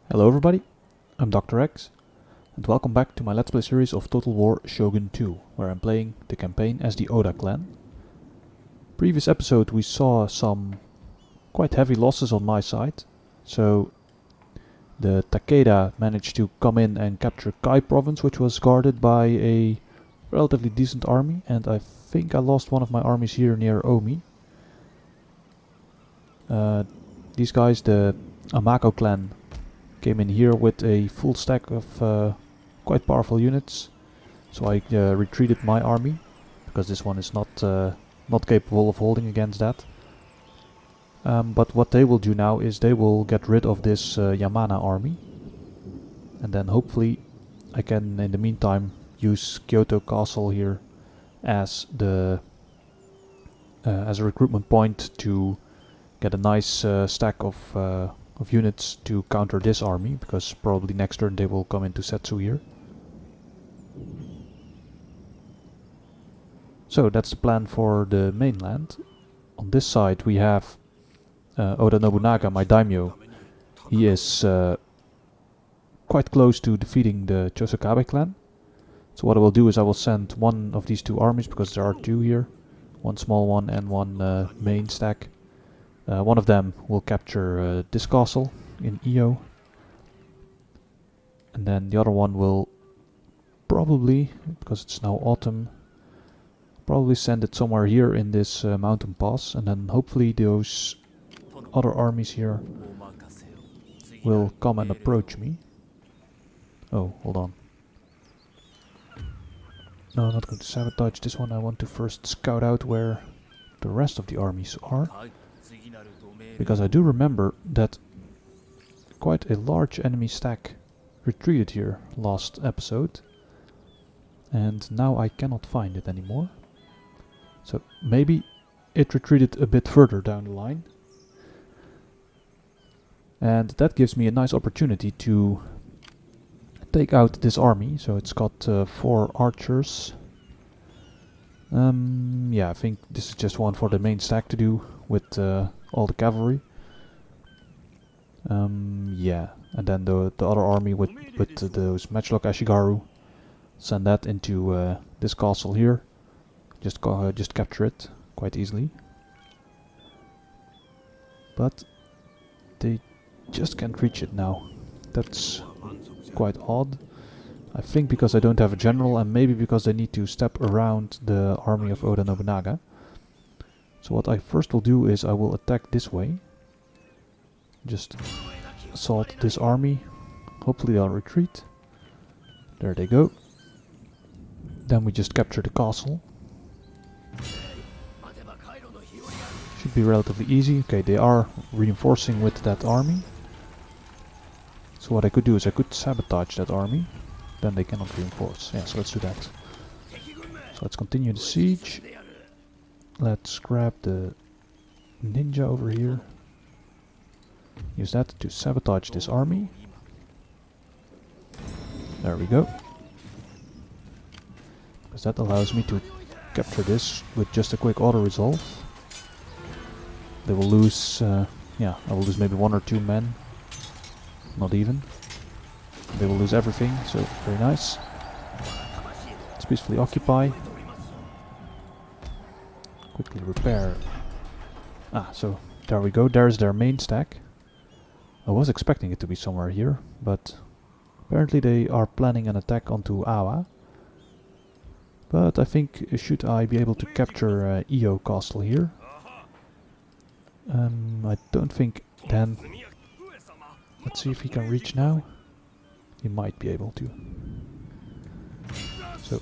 Hello everybody, I'm Dr. X, and welcome back to my Let's Play series of Total War Shogun 2, where I'm playing the campaign as the Oda clan. Previous episode we saw some quite heavy losses on my side, so the Takeda managed to come in and capture Kai province, which was guarded by a relatively decent army, and I think I lost one of my armies here near Omi. These guys, the Amako clan, came in here with a full stack of quite powerful units, so I retreated my army because this one is not capable of holding against that. But what they will do now is they will get rid of this Yamana army, and then hopefully I can in the meantime use Kyoto Castle here as the as a recruitment point to get a nice stack of units to counter this army, because probably next turn they will come into Setsu here. So that's the plan for the mainland. On this side we have Oda Nobunaga, my daimyo. He is quite close to defeating the Chosokabe clan. So what I will do is I will send one of these two armies, because there are two here. One small one and one main stack. One of them will capture this castle in Iyo, and then the other one will probably, because it's now autumn, probably send it somewhere here in this mountain pass, and then hopefully those other armies here will come and approach me. Oh, hold on. No, I'm not going to sabotage this one. I want to first scout out where the rest of the armies are, because I do remember that quite a large enemy stack retreated here last episode, and now I cannot find it anymore. So maybe it retreated a bit further down the line, and that gives me a nice opportunity to take out this army. So it's got 4 archers. Yeah, I think this is just one for the main stack to do with all the cavalry. Yeah, and then the other army with those matchlock ashigaru, send that into this castle here. Just capture it quite easily. But they just can't reach it now. That's quite odd. I think because I don't have a general, and maybe because they need to step around the army of Oda Nobunaga. So what I first will do is I will attack this way. Just assault this army. Hopefully they'll retreat. There they go. Then we just capture the castle. Should be relatively easy. Okay, they are reinforcing with that army. So what I could do is I could sabotage that army. Then they cannot reinforce. Yeah, so let's do that. So let's continue the siege. Let's grab the ninja over here. Use that to sabotage this army. There we go. Because that allows me to capture this with just a quick auto resolve. They will lose, yeah, I will lose maybe 1 or 2 men. Not even. They will lose everything, so very nice. Let's peacefully occupy. Quickly repair. Ah, so there we go. There's their main stack. I was expecting it to be somewhere here, but apparently they are planning an attack onto Awa. But I think should I be able to capture Iyo Castle here? I don't think then. Let's see if he can reach now. He might be able to. So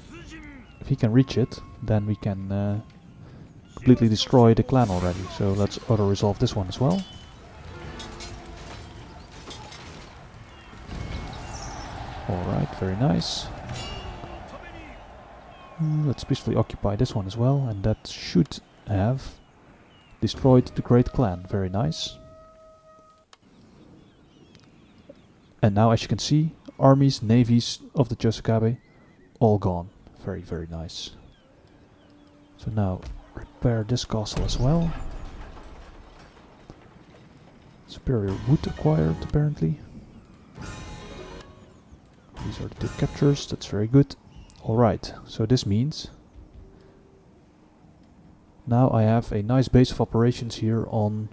if he can reach it, then we can completely destroy the clan already. So let's auto-resolve this one as well. Alright, very nice. Let's peacefully occupy this one as well, and that should have destroyed the great clan. Very nice. And now, as you can see, armies, navies of the Chosokabe all gone. Very, very nice. So now repair this castle as well. Superior wood acquired, apparently. These are the 2 captures, that's very good. Alright, so this means now I have a nice base of operations here on...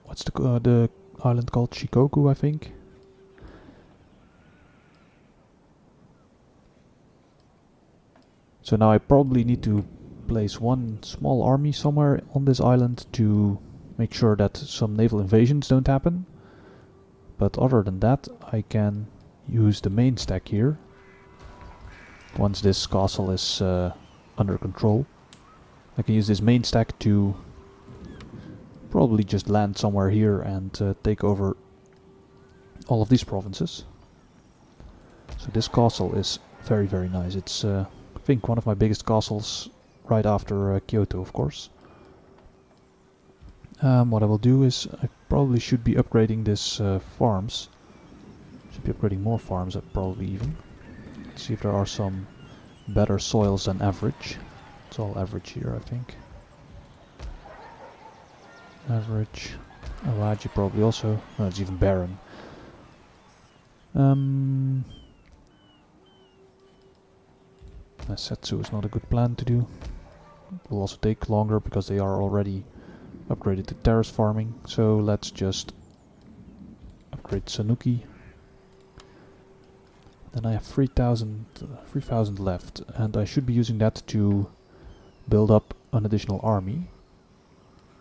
What's the island called? Shikoku, I think. So now I probably need to place one small army somewhere on this island to make sure that some naval invasions don't happen. But other than that, I can use the main stack here. Once this castle is under control, I can use this main stack to probably just land somewhere here and take over all of these provinces. So this castle is very, very nice. It's I think one of my biggest castles right after Kyoto, of course. What I will do is I probably should be upgrading this farms. Should be upgrading more farms probably even. Let's see if there are some better soils than average. It's all average here, I think. Average. Alaji probably also. No, it's even barren. Setsu is not a good plan to do. It will also take longer because they are already upgraded to terrace farming. So let's just upgrade Sanuki. Then I have 3,000 left, and I should be using that to build up an additional army.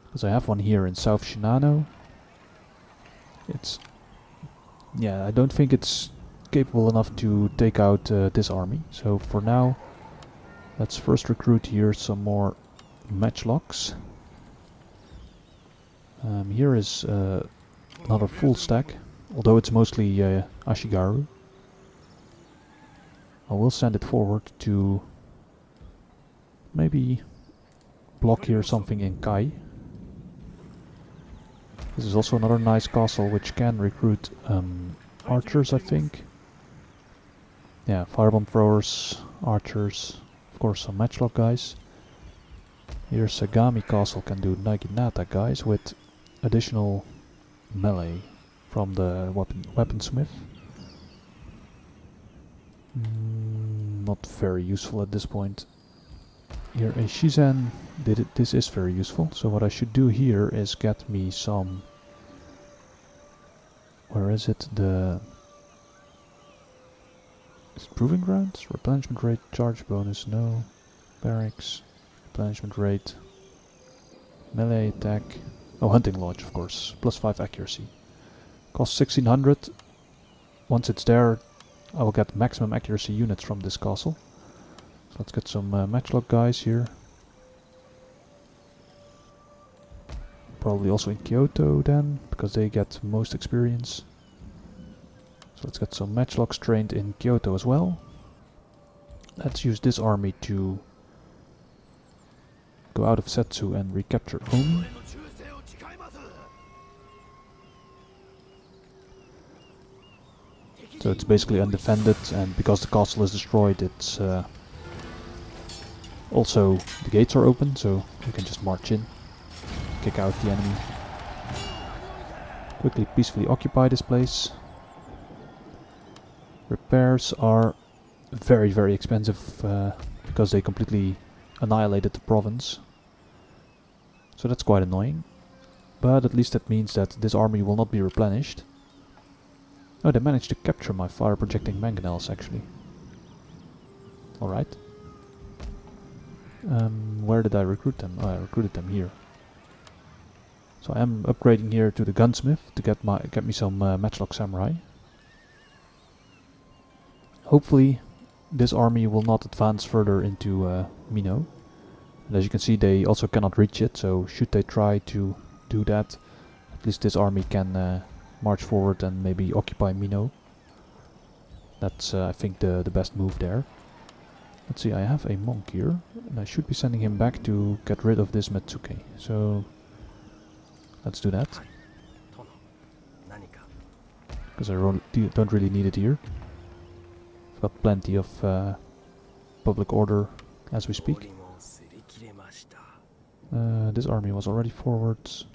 Because I have one here in South Shinano. It's... yeah, I don't think it's capable enough to take out this army. So for now, let's first recruit here some more matchlocks. Here is another full stack, although it's mostly ashigaru. I will send it forward to maybe block here something in Kai. This is also another nice castle which can recruit archers, I think. Yeah, firebomb throwers, archers, of course some matchlock guys. Here Sagami Castle can do Naginata guys with additional melee from the weaponsmith. Not very useful at this point. Here a Shizen did it. This is very useful. So what I should do here is get me some... where is it? Is it proving grounds? Replenishment rate, charge bonus, no. Barracks, replenishment rate, melee attack. Oh, hunting lodge, of course. +5 accuracy. Costs 1600. Once it's there, I will get maximum accuracy units from this castle. So let's get some matchlock guys here. Probably also in Kyoto then, because they get most experience. So let's get some matchlocks trained in Kyoto as well. Let's use this army to go out of Setsu and recapture Omi. So it's basically undefended, and because the castle is destroyed, it's also the gates are open, so you can just march in, kick out the enemy, quickly peacefully occupy this place. Repairs are very, very expensive because they completely annihilated the province. So that's quite annoying. But at least that means that this army will not be replenished. Oh, they managed to capture my fire projecting mangonels actually. Alright. Where did I recruit them? Oh, I recruited them here. So I am upgrading here to the gunsmith to get me some matchlock samurai. Hopefully this army will not advance further into Mino. And as you can see, they also cannot reach it, so should they try to do that, at least this army can march forward and maybe occupy Mino. That's I think the best move there. Let's see, I have a monk here, and I should be sending him back to get rid of this Metsuke. So let's do that. Because I don't really need it here. I've got plenty of public order as we speak. This army was already forwards.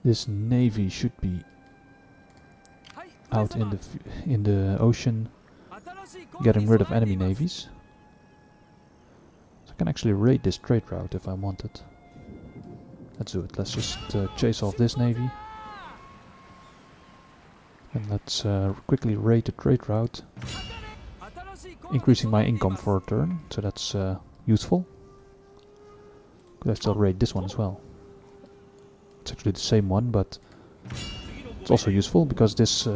This navy should be out in the ocean, getting rid of enemy navies. So I can actually raid this trade route if I wanted. Let's do it. Let's just chase off this navy. And let's quickly raid the trade route, increasing my income for a turn, so that's useful. Could I still raid this one as well? It's actually the same one, but it's also useful because this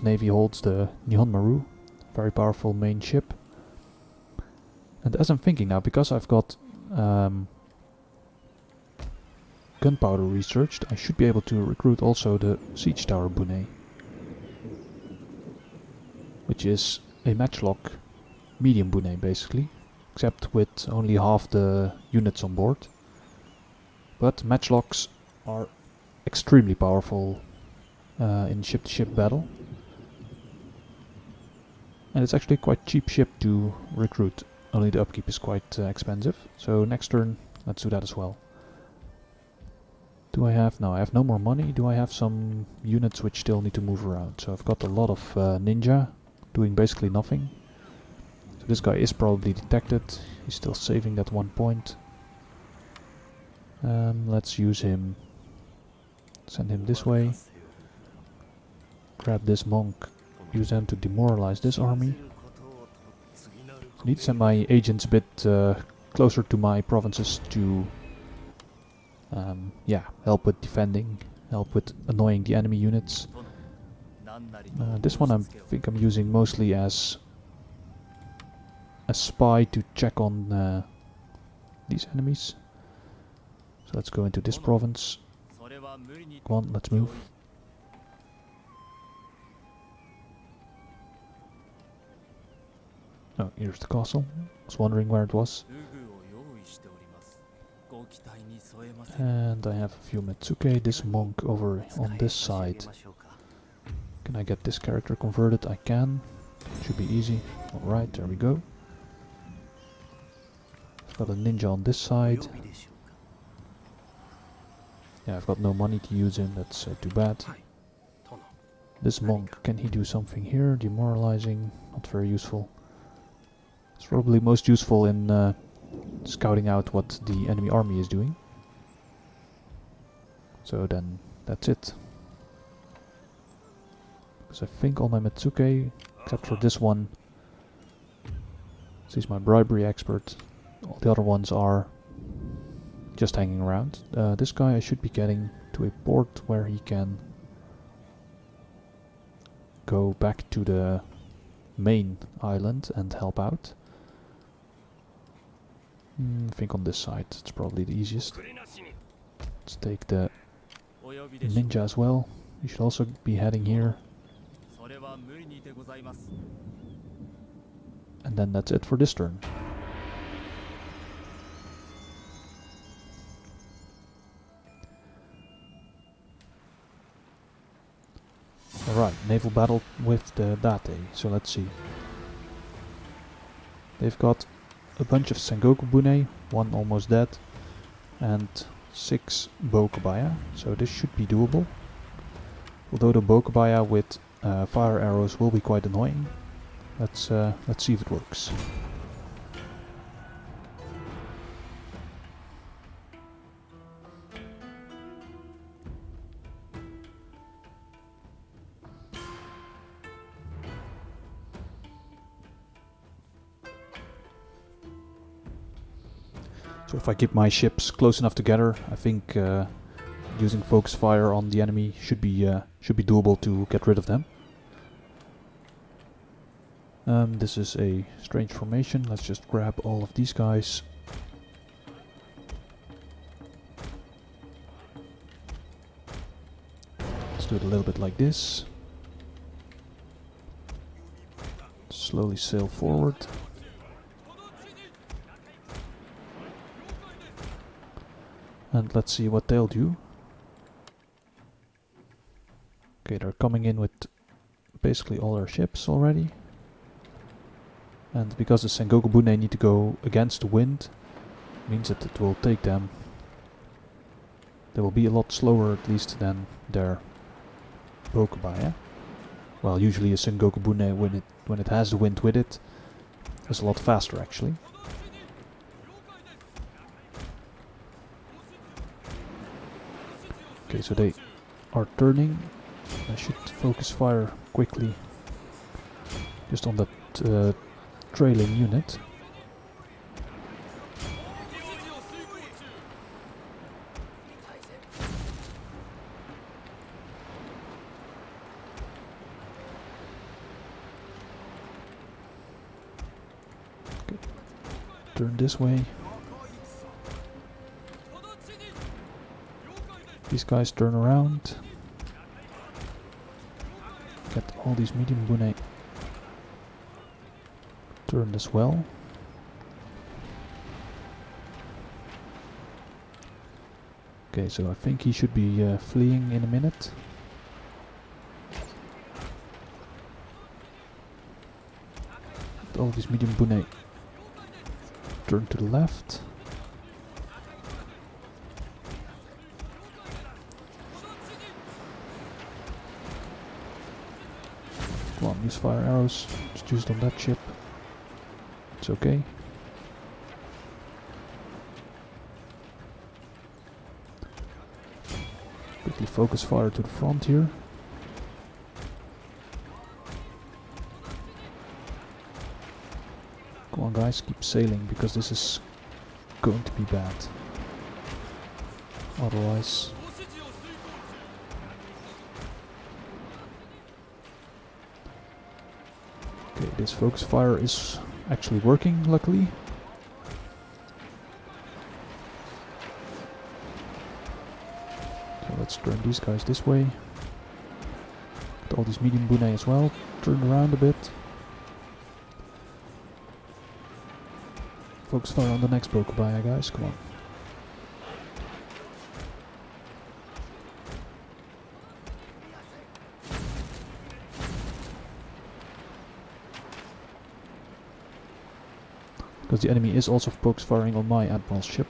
navy holds the Nihon Maru, very powerful main ship. And as I'm thinking now, because I've got gunpowder researched, I should be able to recruit also the siege tower bune, which is a matchlock medium bune basically, except with only half the units on board. But matchlocks are extremely powerful in ship-to-ship battle, and it's actually quite cheap ship to recruit, only the upkeep is quite expensive. So next turn let's do that as well. Do I have... no, I have no more money. Do I have some units which still need to move around? So I've got a lot of ninja doing basically nothing. So this guy is probably detected. He's still saving that 1 point. Let's use him. Send him this way. Grab this monk. Use them to demoralize this army. Need to send my agents a bit closer to my provinces to yeah, help with defending, help with annoying the enemy units. This one I think I'm using mostly as a spy to check on these enemies. So let's go into this province. Come on, let's move. Oh, here's the castle. I was wondering where it was. And I have a few Metsuke, this monk over on this side. Can I get this character converted? I can. Should be easy. Alright, there we go. I've got a ninja on this side. Yeah, I've got no money to use him, that's too bad. This monk, can he do something here? Demoralizing, not very useful. It's probably most useful in scouting out what the enemy army is doing. So then, that's it. Because I think all my Metsuke, except for this one, he's my bribery expert. All the other ones are just hanging around. This guy I should be getting to a port where he can go back to the main island and help out. I think on this side it's probably the easiest. Let's take the ninja as well. You should also be heading here. And then that's it for this turn. Alright, naval battle with the Date. So let's see. They've got a bunch of Sengoku Bune, one almost dead, and 6 Bokobaya, so this should be doable. Although the Bokobaya with fire arrows will be quite annoying. Let's see if it works. So if I keep my ships close enough together, I think using focus fire on the enemy should be doable to get rid of them. This is a strange formation. Let's just grab all of these guys. Let's do it a little bit like this. Slowly sail forward. And let's see what they'll do. Okay, they're coming in with basically all their ships already. And because the Sengoku Bune need to go against the wind, means that it will take them... They will be a lot slower at least than their Bokobaya. Well, usually a Sengoku Bune, when it has the wind with it, is a lot faster actually. Okay, so they are turning. I should focus fire quickly just on that trailing unit. Okay. Turn this way. These guys turn around. Get all these medium bune turned as well. Okay, so I think he should be fleeing in a minute. Get all these medium bune turn to the left. Come on, use fire arrows. Just use it on that ship. It's okay. Quickly focus fire to the front here. Come on guys, keep sailing because this is going to be bad. Otherwise... Okay, this focus fire is actually working, luckily. So let's turn these guys this way. Get all these medium bune as well. Turn around a bit. Focus fire on the next Bokobaya, guys, come on. Because the enemy is also focus firing on my admiral's ship.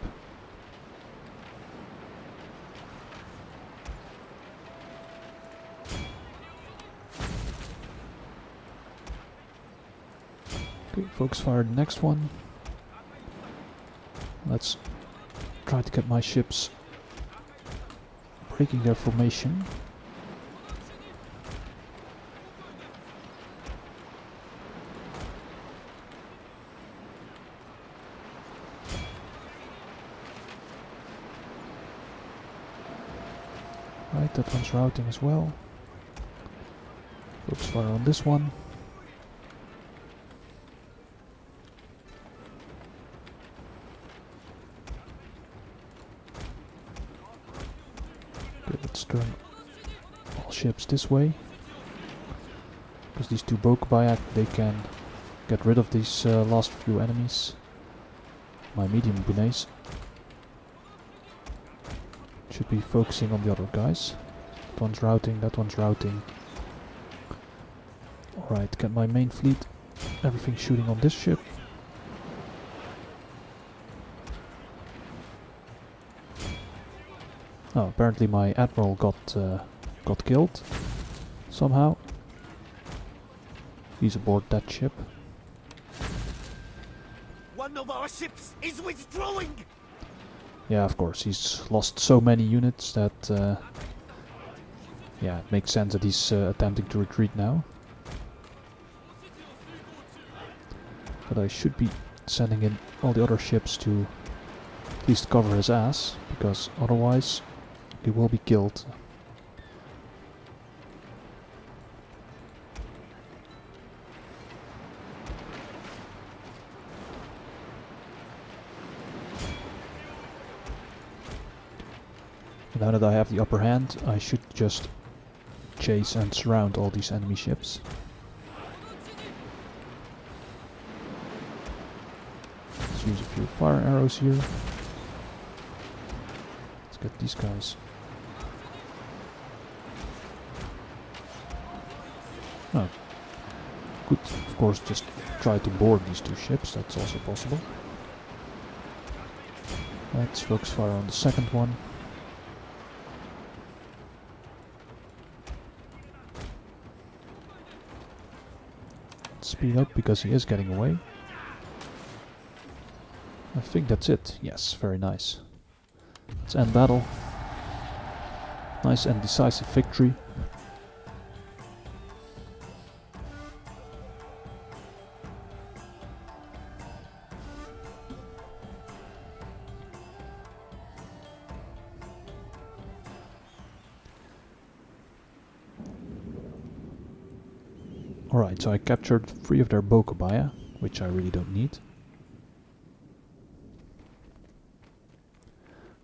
Okay, focus fire the next one. Let's try to get my ships breaking their formation. Right, that one's routing as well. Focus fire on this one. Okay, let's turn all ships this way. Because these two Bokobaya, they can get rid of these last few enemies. My medium bunes should be focusing on the other guys. That one's routing, that one's routing. Alright, get my main fleet. Everything shooting on this ship. Oh, apparently my admiral got killed somehow. He's aboard that ship. One of our ships is withdrawing. Yeah, of course, he's lost so many units that yeah, it makes sense that he's attempting to retreat now. But I should be sending in all the other ships to at least cover his ass, because otherwise he will be killed. Now that I have the upper hand, I should just chase and surround all these enemy ships. Let's use a few fire arrows here. Let's get these guys. Oh. Could, of course, just try to board these two ships, that's also possible. Let's focus fire on the second one. Speed up because he is getting away. I think that's it. Yes, very nice. Let's end battle. Nice and decisive victory. Alright, so I captured 3 of their Bokobaya, which I really don't need.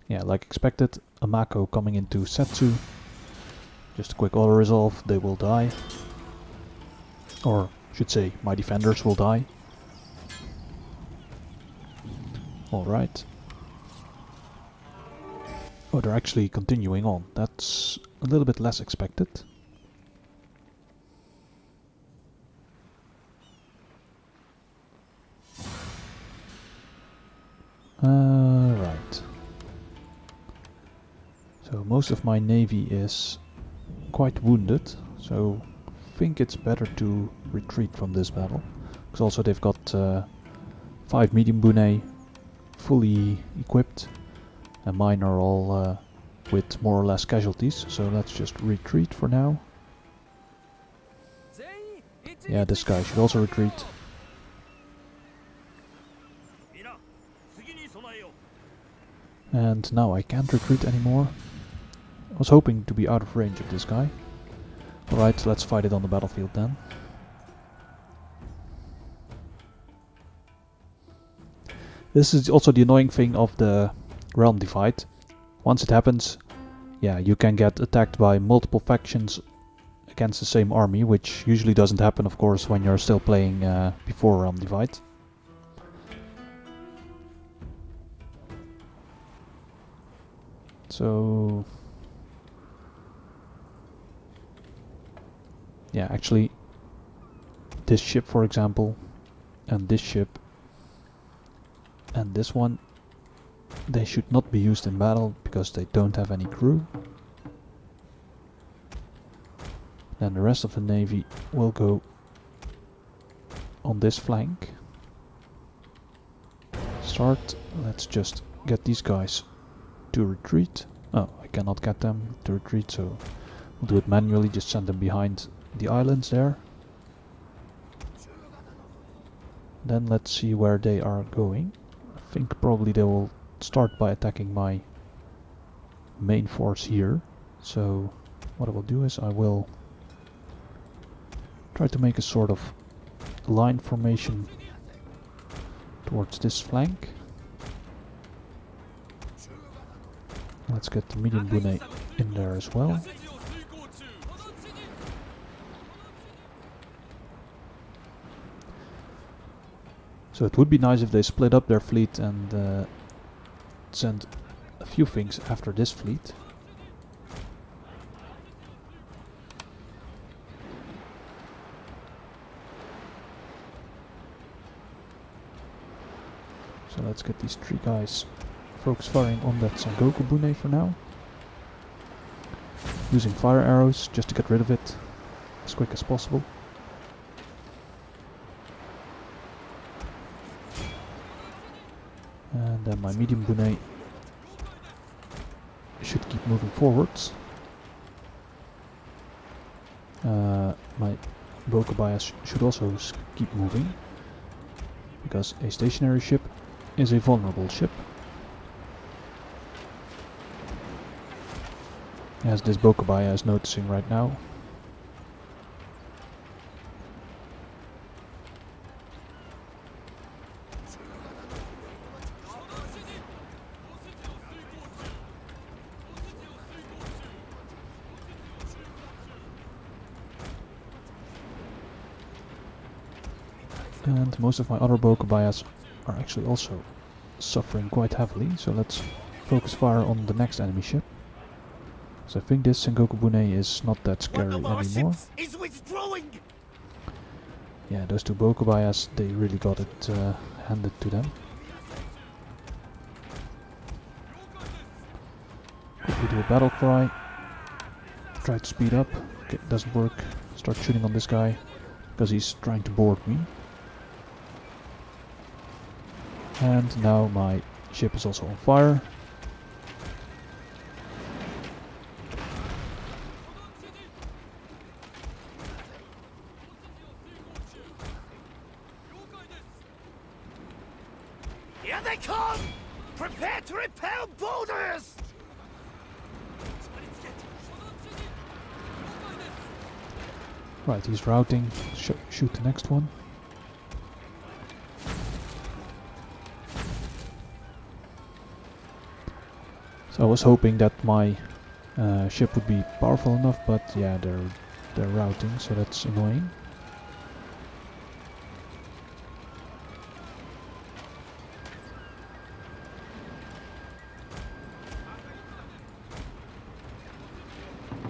Yeah, like expected, Amako coming into Setsu. Just a quick auto-resolve, they will die. Or, should say, my defenders will die. Alright. Oh, they're actually continuing on. That's a little bit less expected. Right. So most of my navy is quite wounded, so I think it's better to retreat from this battle. Because also they've got 5 medium bune fully equipped, and mine are all with more or less casualties, so let's just retreat for now. Yeah, this guy should also retreat. And now I can't retreat anymore. I was hoping to be out of range of this guy. Alright, let's fight it on the battlefield then. This is also the annoying thing of the realm divide. Once it happens, yeah, you can get attacked by multiple factions against the same army, which usually doesn't happen, of course, when you're still playing before realm divide. So yeah, actually this ship, for example, and this ship and this one, they should not be used in battle because they don't have any crew. Then the rest of the navy will go on this flank. Start. Let's just get these guys to retreat. Oh, I cannot get them to retreat, so we'll do it manually, just send them behind the islands there. Then let's see where they are going. I think probably they will start by attacking my main force here. So what I will do is I will try to make a sort of line formation towards this flank. Let's get the medium bune in there as well. So it would be nice if they split up their fleet and send a few things after this fleet. So let's get these 3 guys focus firing on that Sengoku Bune for now. Using fire arrows just to get rid of it as quick as possible. And then my medium bune should keep moving forwards. My Bokobayas should also keep moving, because a stationary ship is a vulnerable ship. As this Bokobaya is noticing right now. And most of my other Bokobayas are actually also suffering quite heavily, so let's focus fire on the next enemy ship. So I think this Sengoku Bune is not that scary anymore. Is withdrawing. Yeah, those 2 Bokobayas, they really got it handed to them. Quickly do a battle cry. Try to speed up. Okay, doesn't work. Start shooting on this guy. because he's trying to board me. And now my ship is also on fire. Here they come! Prepare to repel boulders! Right, he's routing. Shoot the next one. So I was hoping that my ship would be powerful enough, but yeah, they're routing, so that's annoying.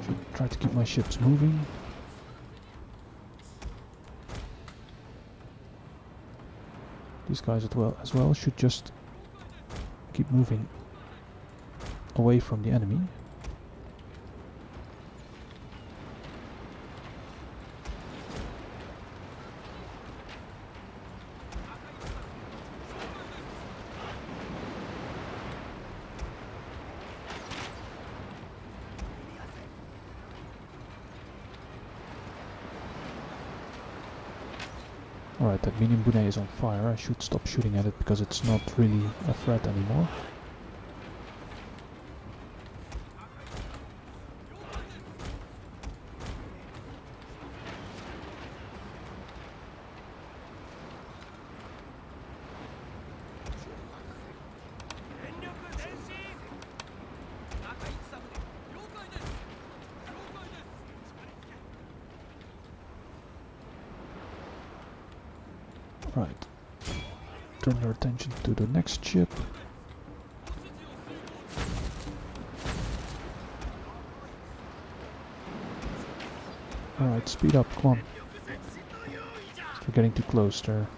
Should try to keep my ships moving. These guys as well should just keep moving away from the enemy. Alright, that medium bune is on fire. I should stop shooting at it because it's not really a threat anymore. Right. Turn your attention to the next ship. Alright, speed up, come on. We're getting too close there.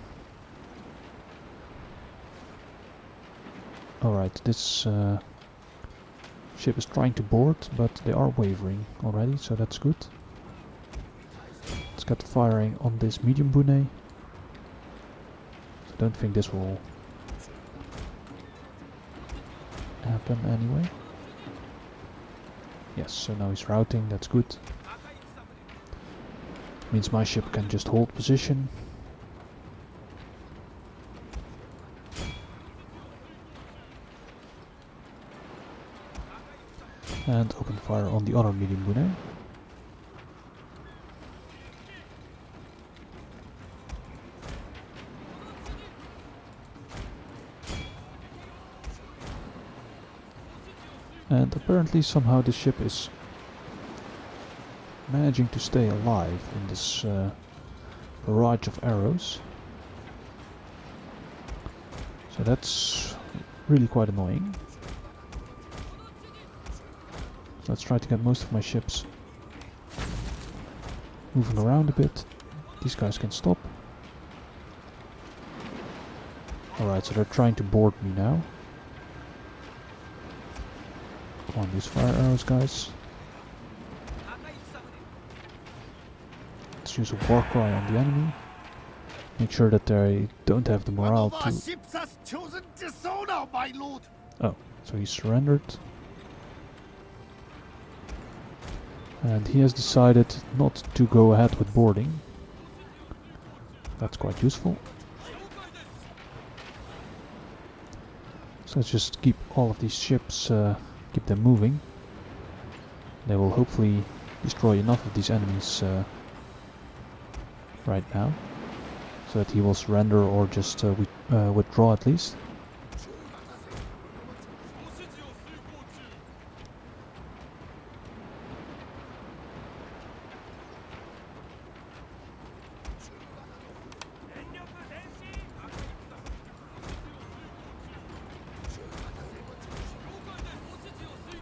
Alright, this ship is trying to board, but they are wavering already, so that's good. Let's get firing on this medium bune. Don't think this will happen anyway. Yes, so now he's routing, that's good. Means my ship can just hold position. And open fire on the other medium bune. And apparently somehow the ship is managing to stay alive in this barrage of arrows. So that's really quite annoying. So let's try to get most of my ships moving around a bit. These guys can stop. Alright, so they're trying to board me now. Come on, use fire arrows, guys. Let's use a war cry on the enemy. Make sure that they don't have the morale to... ships has chosen dishonor, my lord! Oh, so he surrendered. And he has decided not to go ahead with boarding. That's quite useful. So let's just keep all of these ships, keep them moving. They will hopefully destroy enough of these enemies right now, so that he will surrender or just withdraw at least.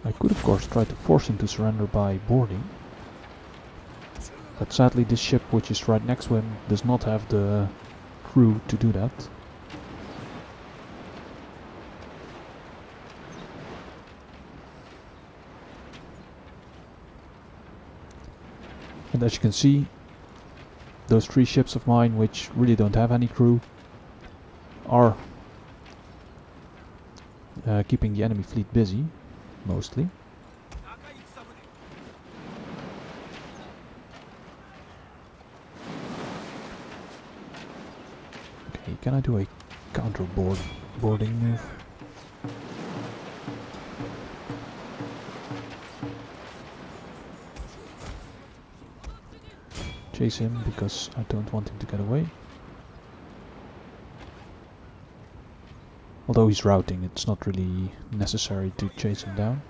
I could of course try to force him to surrender by boarding, but sadly this ship, which is right next to him, does not have the crew to do that. And as you can see, those 3 ships of mine, which really don't have any crew, are keeping the enemy fleet busy, mostly. Okay, can I do a counter boarding move? Chase him because I don't want him to get away. Although he's routing, it's not really necessary to chase him down.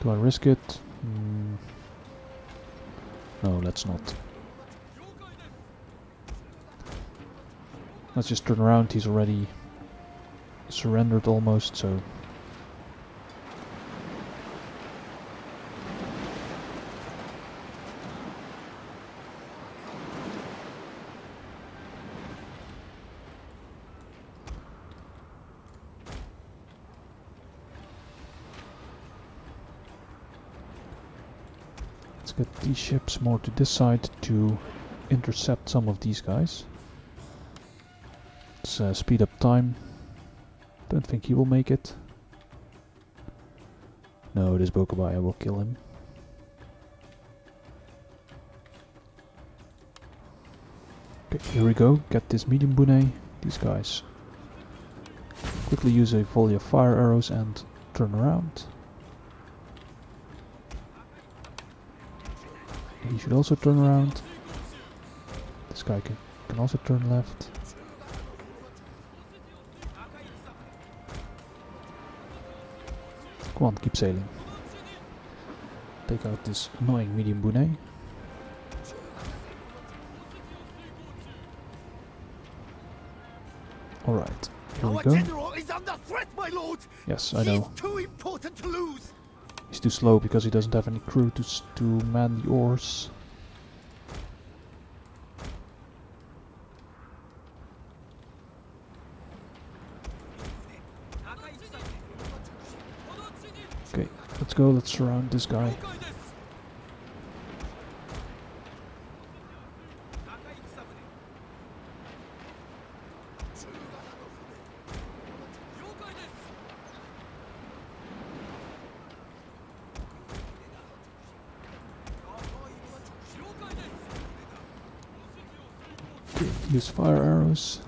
Do I risk it? No, let's not. Let's just turn around. He's already surrendered almost, so... Let's get these ships more to this side to intercept some of these guys. Let's speed up time. Don't think he will make it. No, this Bokubai, I will kill him. Okay, here we go. Get this medium bune. These guys. Quickly use a volley of fire arrows and turn around. He should also turn around. This guy can also turn left. Come on, keep sailing. Take out this annoying medium bune. Alright, here we Our go. general is under threat, my lord. Yes, I know. He's too important to lose. He's too slow because he doesn't have any crew to man the oars. Okay, let's go, let's surround this guy. Okay, use fire arrows.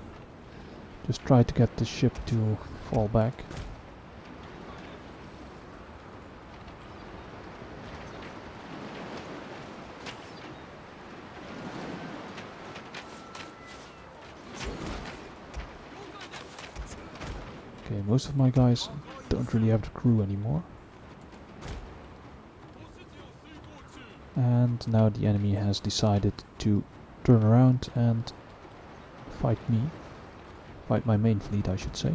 Just try to get the ship to fall back. Okay, most of my guys don't really have the crew anymore. And now the enemy has decided to turn around and fight me. Fight my main fleet, I should say.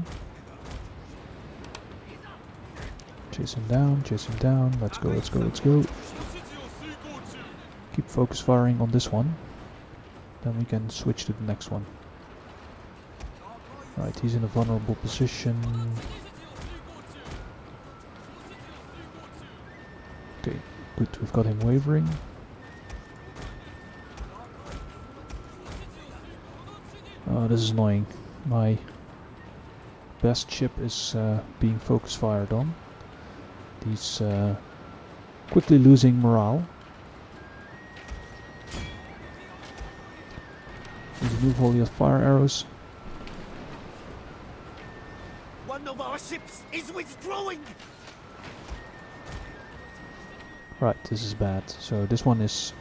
Chase him down, let's go, let's go, let's go. Keep focus firing on this one. Then we can switch to the next one. Right, he's in a vulnerable position. Okay, good, we've got him wavering. Oh, this is annoying. My best ship is being focus fired on. He's quickly losing morale. There's a new volley of fire arrows. One of our ships is withdrawing. Right, this is bad. So this one is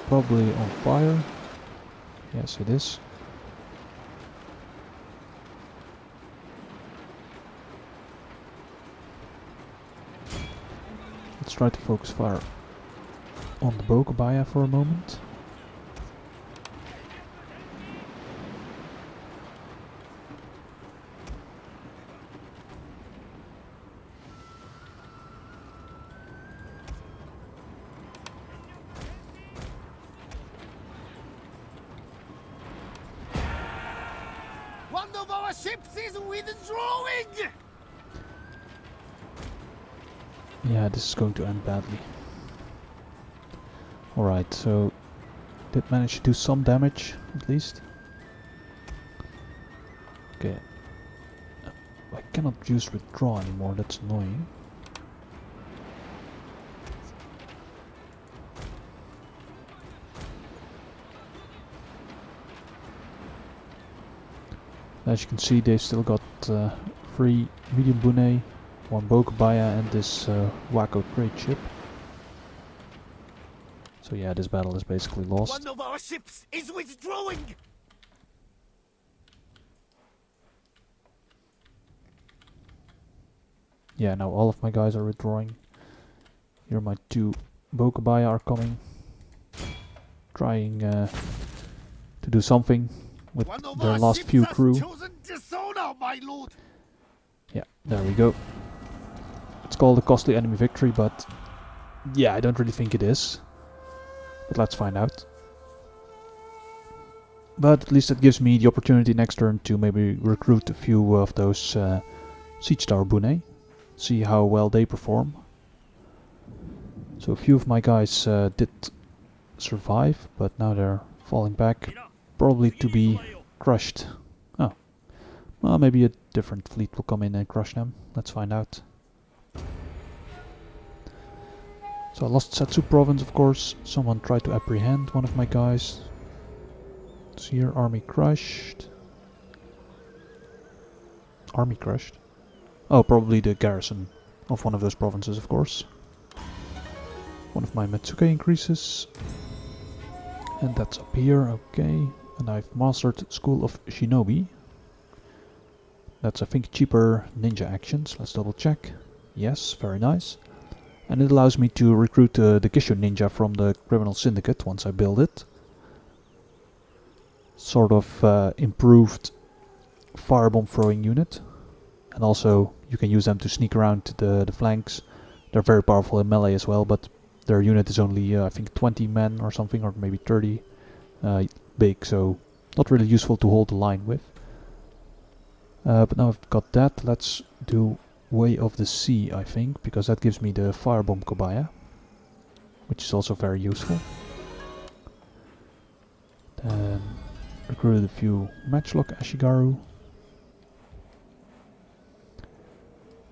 probably on fire. Yes, it is. Let's try to focus fire on the Bokobaya for a moment. One of our ships is withdrawing. Yeah, this is going to end badly. Alright, so did manage to do some damage, at least. Okay. I cannot use withdraw anymore, that's annoying. As you can see, they've still got 3 medium bune, 1 bokobaya and this wacko crate ship. So yeah, this battle is basically lost. One of our ships is withdrawing! Yeah, now all of my guys are withdrawing. Here my 2 bokobaya are coming. Trying to do something with their last few crew. Chosen dishonor, my lord. Yeah, there we go. It's called a costly enemy victory, but yeah, I don't really think it is. But let's find out. But at least it gives me the opportunity next turn to maybe recruit a few of those siege tower bune. See how well they perform. So a few of my guys did survive, but now they're falling back. Probably to be crushed. Oh. Well, maybe a different fleet will come in and crush them. Let's find out. So I lost Setsu province, of course. Someone tried to apprehend one of my guys. It's here, army crushed. Army crushed? Oh, probably the garrison of one of those provinces, of course. One of my Metsuke increases. And that's up here, okay. And I've mastered School of Shinobi. That's, I think, cheaper ninja actions. Let's double check. Yes, very nice. And it allows me to recruit the Kisho ninja from the criminal syndicate once I build it. Sort of improved firebomb throwing unit. And also you can use them to sneak around the flanks. They're very powerful in melee as well, but their unit is only I think 20 men or something, or maybe 30 big, so not really useful to hold the line with. But now I've got that, let's do Way of the Sea, I think, because that gives me the firebomb kobaya, which is also very useful. Then recruited a few matchlock ashigaru.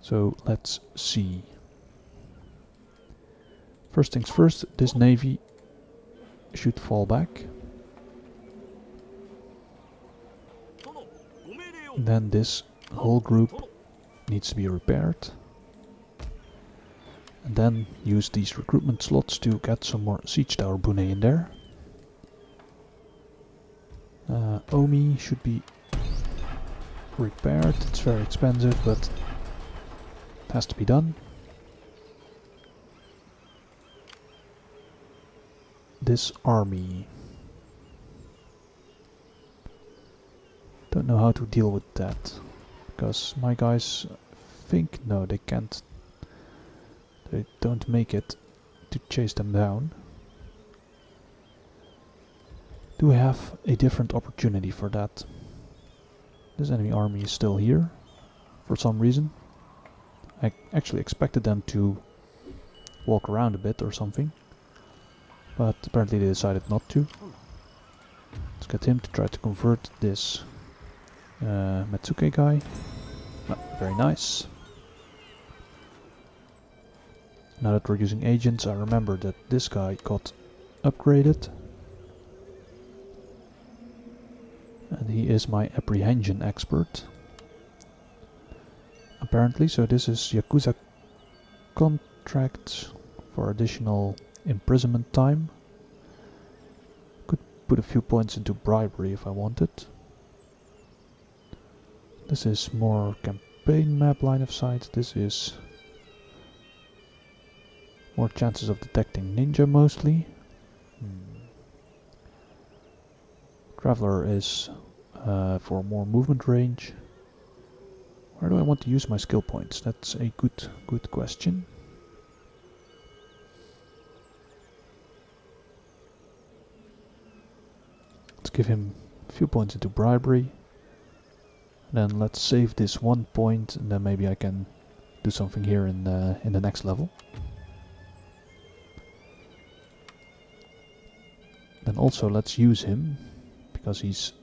So let's see. First things first, this navy should fall back. Then this whole group needs to be repaired. And then use these recruitment slots to get some more siege tower bune in there. Omi should be repaired. It's very expensive, but it has to be done. This army. Don't know how to deal with that, because my guys think no, they can't. They don't make it to chase them down. Do we have a different opportunity for that? This enemy army is still here for some reason. I actually expected them to walk around a bit or something, but apparently they decided not to. Let's get him to try to convert this Metsuke guy. Oh, very nice. Now that we're using agents, I remember that this guy got upgraded. And he is my apprehension expert. Apparently, so this is Yakuza contract for additional imprisonment time. Could put a few points into bribery if I wanted. This is more campaign map line of sight. This is more chances of detecting ninja mostly. Traveler is for more movement range. Where do I want to use my skill points? That's a good question. Let's give him a few points into bribery. Then let's save this 1 point, and then maybe I can do something here in the next level. Then also let's use him, because he's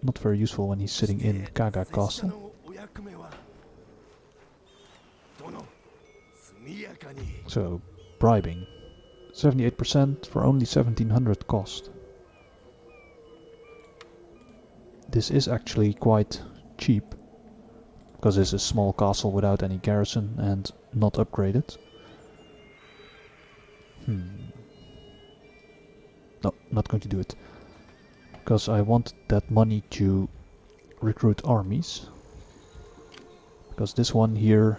not very useful when he's sitting in Kaga Castle. So, bribing. 78% for only 1700 cost. This is actually quite cheap, because it's a small castle without any garrison and not upgraded. No, not going to do it. Because I want that money to recruit armies. Because this one here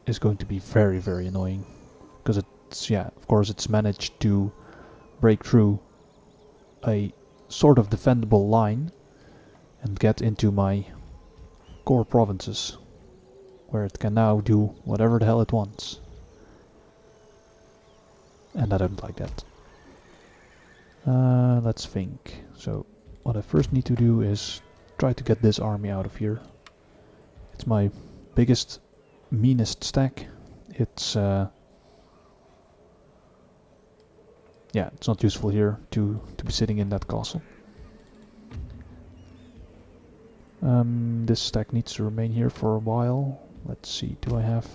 is going to be very, very annoying. Because it's, yeah, of course it's managed to break through a sort of defendable line and get into my core provinces, where it can now do whatever the hell it wants. And I don't like that. Let's think. So what I first need to do is try to get this army out of here. It's my biggest, meanest stack. It's yeah, it's not useful here to be sitting in that castle. This stack needs to remain here for a while. Let's see, do I have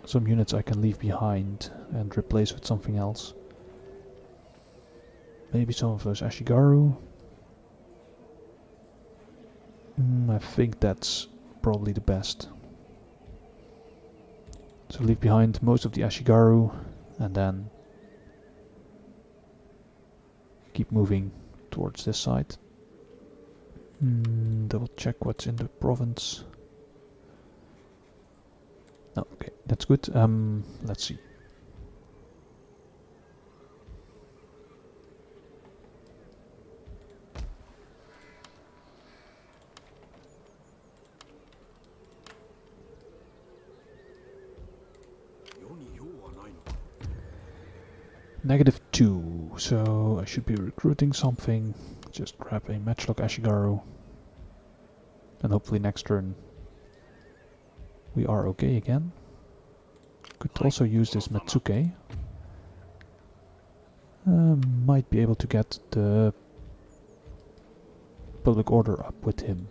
some units I can leave behind and replace with something else? Maybe some of those ashigaru. I think that's probably the best. So leave behind most of the ashigaru and then keep moving towards this side. Double check what's in the province. No, okay, that's good. Let's see. -2, so I should be recruiting something. Just grab a matchlock ashigaru. And hopefully next turn we are okay again. Could also use this Matsuke. Might be able to get the public order up with him.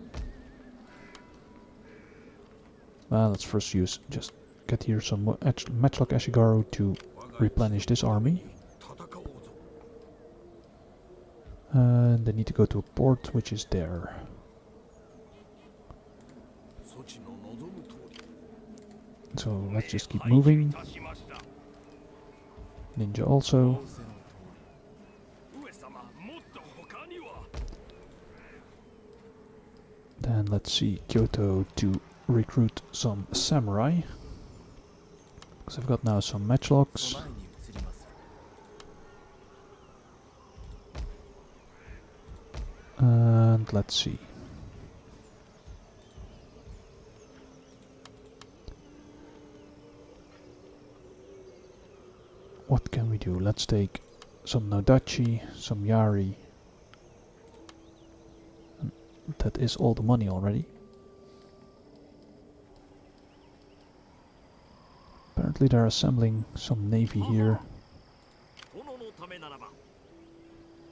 Well, let's first just get here some matchlock ashigaru to replenish this army. They need to go to a port, which is there. So let's just keep moving. Ninja also. Then let's see, Kyoto to recruit some samurai. Because I've got now some matchlocks. And let's see. What can we do? Let's take some Nodachi, some Yari. And that is all the money already. Apparently they're assembling some navy here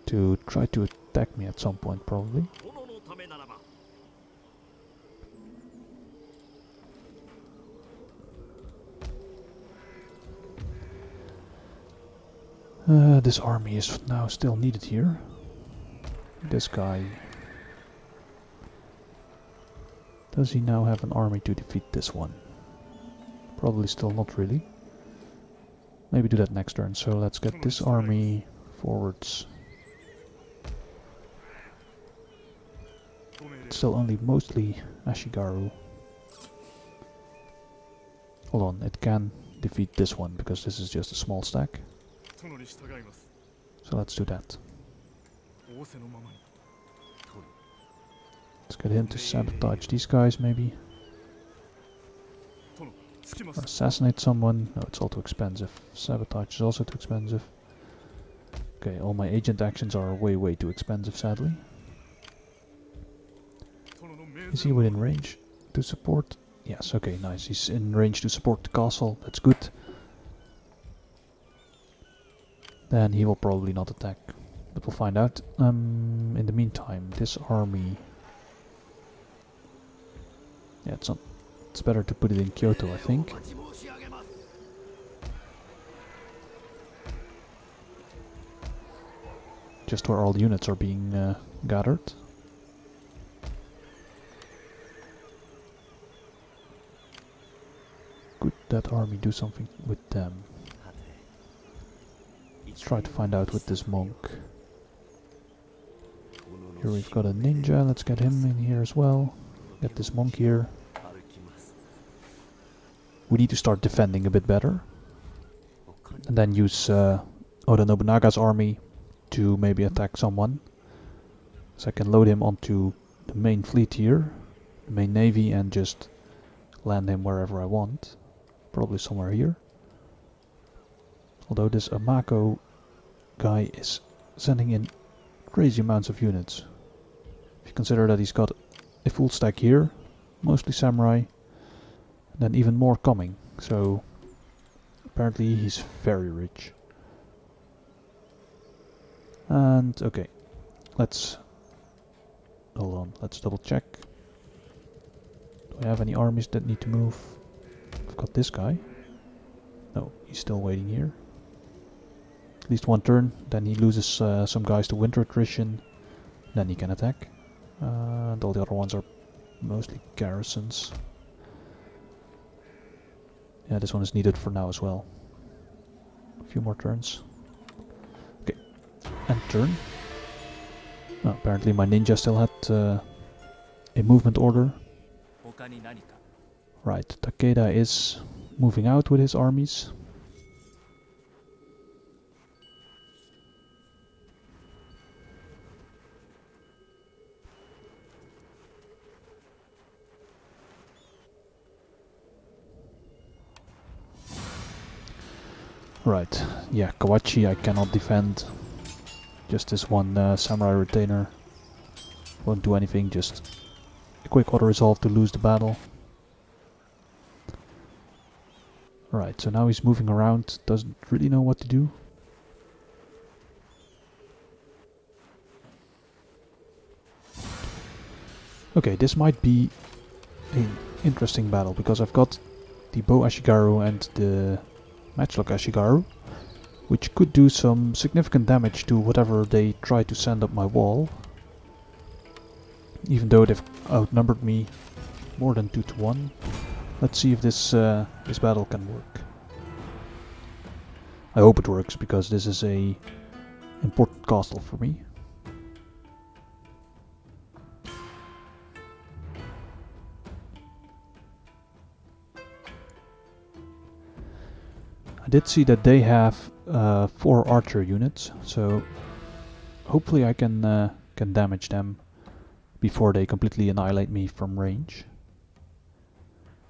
to try to attack me at some point, probably. This army is now still needed here. This guy... Does he now have an army to defeat this one? Probably still not really. Maybe do that next turn. So let's get this army forwards. It's still only mostly ashigaru. Hold on, it can defeat this one because this is just a small stack. So let's do that. Let's get him to sabotage these guys, maybe. Or assassinate someone. No, it's all too expensive. Sabotage is also too expensive. Okay, all my agent actions are way too expensive, sadly. Is he within range to support? Yes, okay, nice. He's in range to support the castle. That's good. Then he will probably not attack. But we'll find out. In the meantime, this army... Yeah, it's not... It's better to put it in Kyoto, I think. Just where all the units are being gathered. Could that army do something with them? Let's try to find out with this monk. Here we've got a ninja, let's get him in here as well. Get this monk here. We need to start defending a bit better. And then use Oda Nobunaga's army to maybe attack someone. So I can load him onto the main fleet here, the main navy, and just land him wherever I want. Probably somewhere here. Although this Amako guy is sending in crazy amounts of units. If you consider that he's got a full stack here, mostly samurai, and then even more coming. So apparently he's very rich. And okay, let's hold on, let's double check. Do I have any armies that need to move? I've got this guy. No, he's still waiting here. At least one turn, then he loses some guys to winter attrition, then he can attack. And all the other ones are mostly garrisons. Yeah, this one is needed for now as well. A few more turns. Okay, end turn. Oh, apparently my ninja still had a movement order. Right, Takeda is moving out with his armies. Right, yeah, Kawachi I cannot defend. Just this one samurai retainer. Won't do anything, just a quick auto resolve to lose the battle. Right, so now he's moving around, doesn't really know what to do. Okay, this might be an interesting battle, because I've got the bow ashigaru and the matchlock ashigaru, which could do some significant damage to whatever they try to send up my wall. Even though they've outnumbered me more than 2 to 1. Let's see if this this battle can work. I hope it works, because this is a important castle for me. I did see that they have 4 archer units, so hopefully I can damage them before they completely annihilate me from range.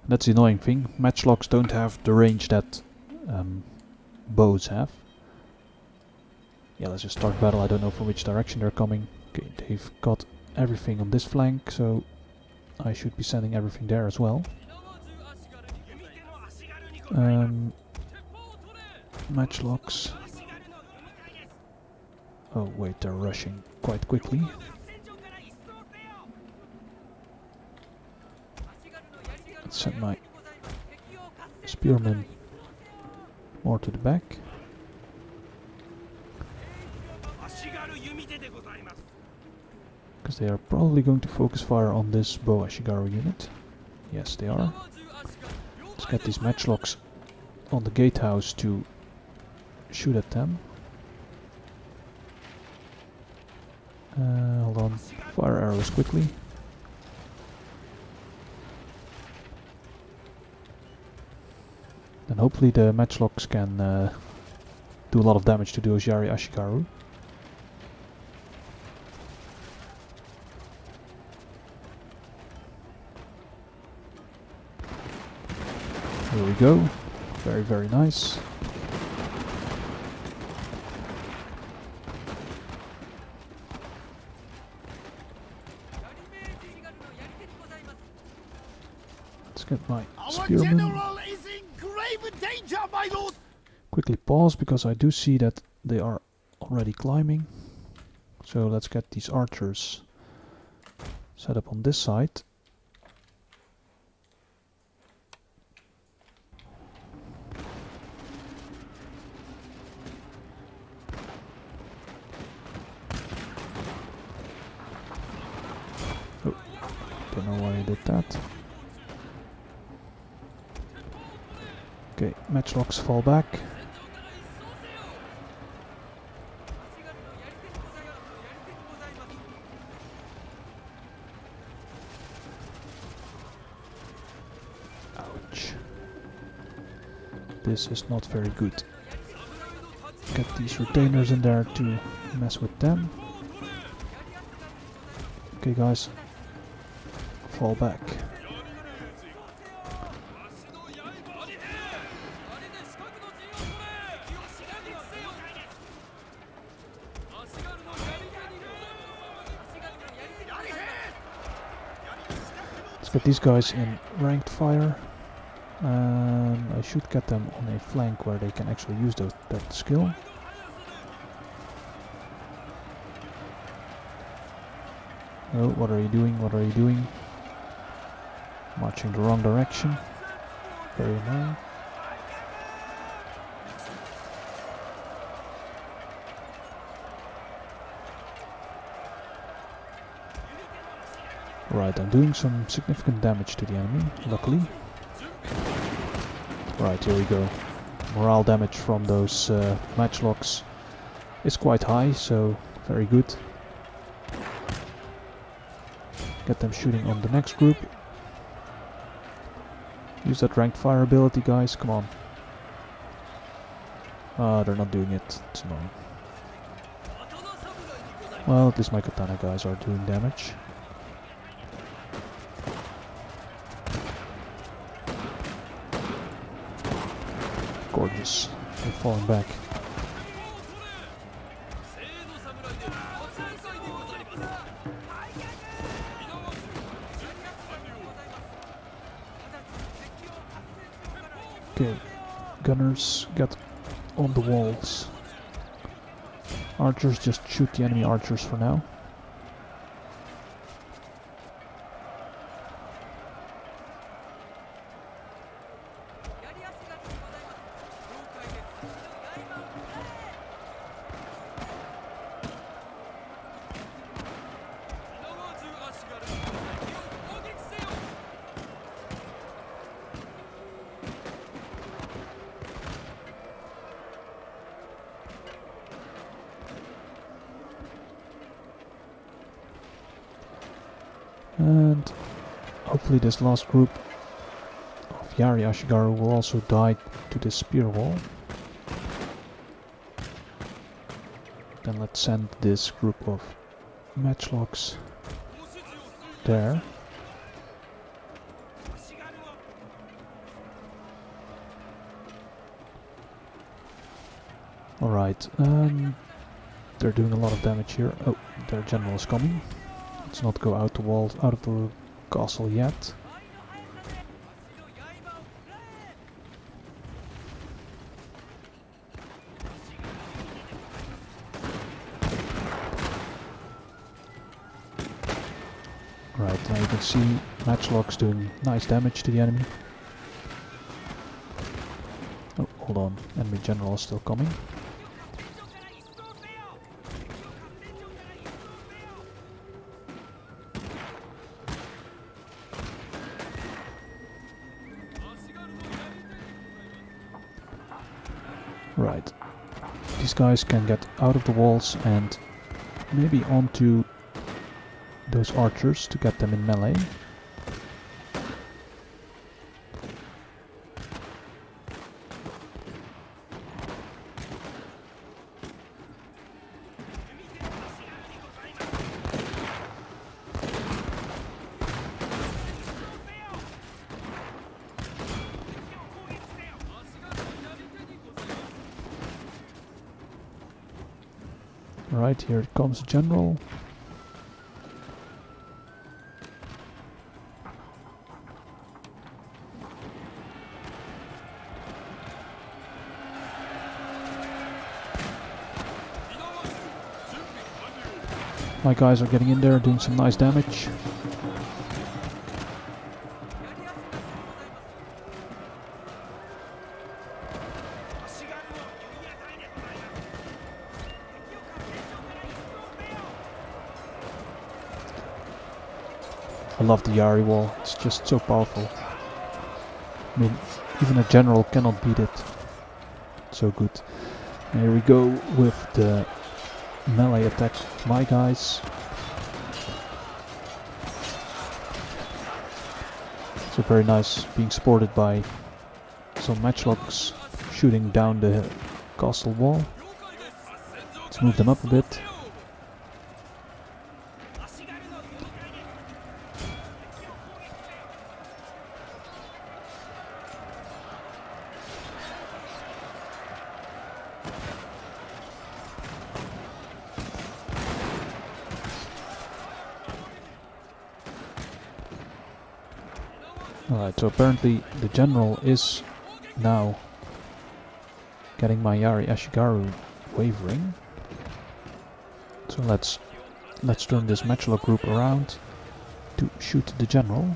That's the annoying thing. Matchlocks don't have the range that bows have. Yeah, let's just start battle. I don't know from which direction they're coming. Okay, they've got everything on this flank, so I should be sending everything there as well. Matchlocks. Oh wait, they're rushing quite quickly. Let's send my spearmen more to the back. Because they are probably going to focus fire on this bow ashigaru unit. Yes, they are. Let's get these matchlocks on the gatehouse to shoot at them. Hold on. Fire arrows quickly. Then hopefully the matchlocks can do a lot of damage to the Ojari Ashigaru. Here we go. Very, very nice. Let's Let's get my Our spearmen. general is in grave danger, my lord! Quickly pause because I do see that they are already climbing. So let's get these archers set up on this side. Oh, don't know why I did that. Okay, matchlocks fall back. Ouch. This is not very good. Get these retainers in there to mess with them. Okay guys, fall back. Let's get these guys in ranked fire. And I should get them on a flank where they can actually use that skill. Oh, what are you doing? What are you doing? Marching the wrong direction. Very annoying. Right, I'm doing some significant damage to the enemy, luckily. Right, here we go. Morale damage from those matchlocks is quite high, so very good. Get them shooting on the next group. Use that ranked fire ability, guys, come on. Ah, they're not doing it, it's annoying. Well, at least my katana guys are doing damage. Gorgeous. They're falling back. Okay, gunners, get on the walls. Archers, just shoot the enemy archers for now. And hopefully this last group of Yari Ashigaru will also die to this spear wall. Then let's send this group of matchlocks there. Alright, they're doing a lot of damage here. Oh, their general is coming. Let's not go out the walls, out of the castle yet. Right, now you can see matchlocks doing nice damage to the enemy. Oh, hold on, enemy general is still coming. Right, these guys can get out of the walls and maybe onto those archers to get them in melee. Right, here it comes, general. My guys are getting in there, doing some nice damage. I love the Yari wall, it's just so powerful. I mean, even a general cannot beat it. So good. And here we go with the melee attack of my guys. So very nice, being supported by some matchlocks shooting down the castle wall. Let's move them up a bit. Alright, so apparently the general is now getting my Yari Ashigaru wavering. So let's turn this matchlock group around to shoot the general.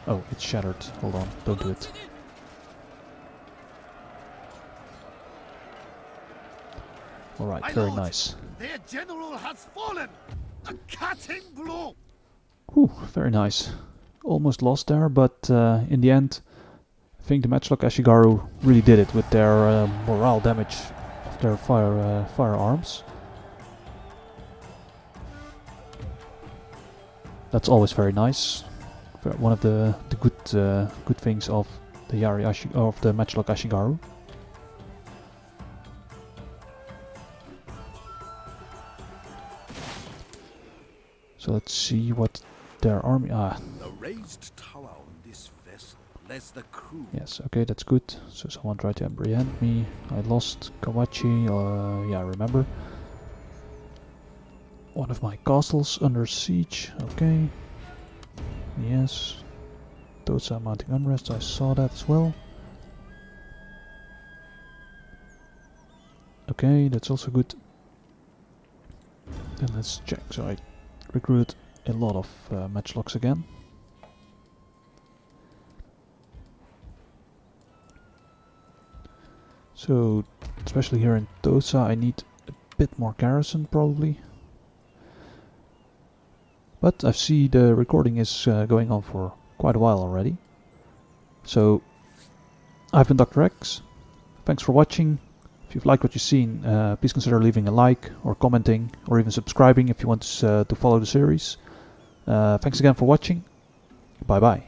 Oh, it's shattered. Hold on, don't do it. Alright, very nice. Their general has fallen! A cutting blow! Whew, very nice. Almost lost there, but in the end, I think the matchlock Ashigaru really did it with their morale damage of their firearms. That's always very nice. One of the good things of the of the matchlock Ashigaru. So let's see what their army. The raised tower on this vessel lets the crew. Yes, okay, that's good. So someone tried to apprehend me. I lost Kawachi. Yeah, I remember. One of my castles under siege. Okay. Yes. Tosa mounting unrest. I saw that as well. Okay, that's also good. Then let's check. So I recruited a lot of matchlocks again. So, especially here in Tosa, I need a bit more garrison probably. But I see the recording is going on for quite a while already. So, I've been Dr. X. Thanks for watching. If you've liked what you've seen, please consider leaving a like or commenting or even subscribing if you want to follow the series. Thanks again for watching. Bye bye.